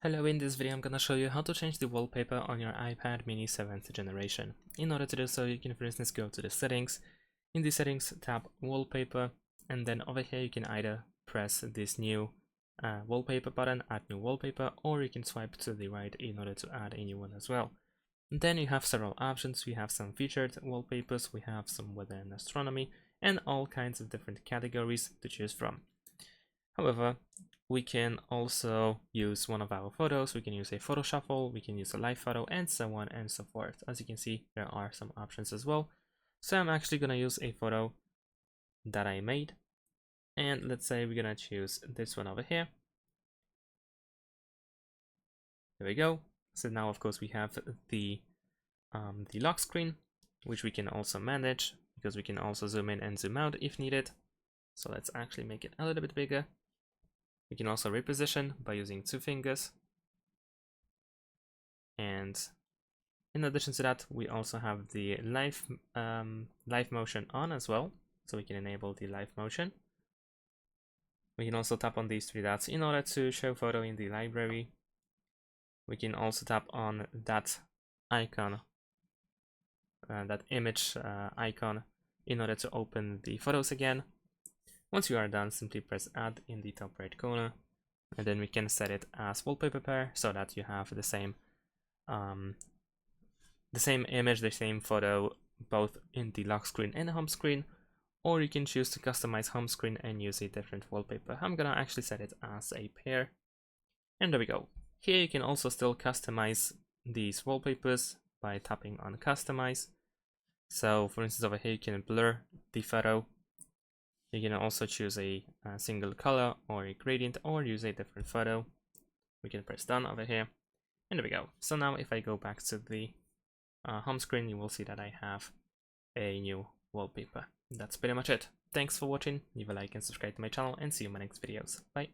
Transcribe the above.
Hello, in this video I'm gonna show you how to change the wallpaper on your iPad mini 7th generation. In order to do so, you can for instance go to the settings. In the settings, tap wallpaper, and then over here you can either press this new wallpaper button, add new wallpaper, or you can swipe to the right in order to add a new one as well. And then you have several options. We have some featured wallpapers, we have some weather and astronomy, and all kinds of different categories to choose from. However, we can also use one of our photos, we can use a photo shuffle, we can use a live photo, and so on and so forth. As you can see, there are some options as well. So I'm actually going to use a photo that I made, and let's say we're going to choose this one over here. There we go. So now of course we have the lock screen, which we can also manage because we can also zoom in and zoom out if needed. So let's actually make it a little bit bigger. We can also reposition by using two fingers. And in addition to that, we also have the live motion on as well. So we can enable the live motion. We can also tap on these three dots in order to show photo in the library. We can also tap on that icon, that image icon, in order to open the photos again. Once you are done, simply press add in the top right corner, and then we can set it as wallpaper pair so that you have the same image, the same photo, both in the lock screen and the home screen. Or you can choose to customize home screen and use a different wallpaper. I'm gonna actually set it as a pair, and there we go. Here you can also still customize these wallpapers by tapping on customize. So for instance, over here you can blur the photo. You can also choose a single color or a gradient, or use a different photo. We can press done over here, and there we go. So now if I go back to the home screen, you will see that I have a new wallpaper. That's pretty much it. Thanks for watching, leave a like and subscribe to my channel, and see you in my next videos. Bye!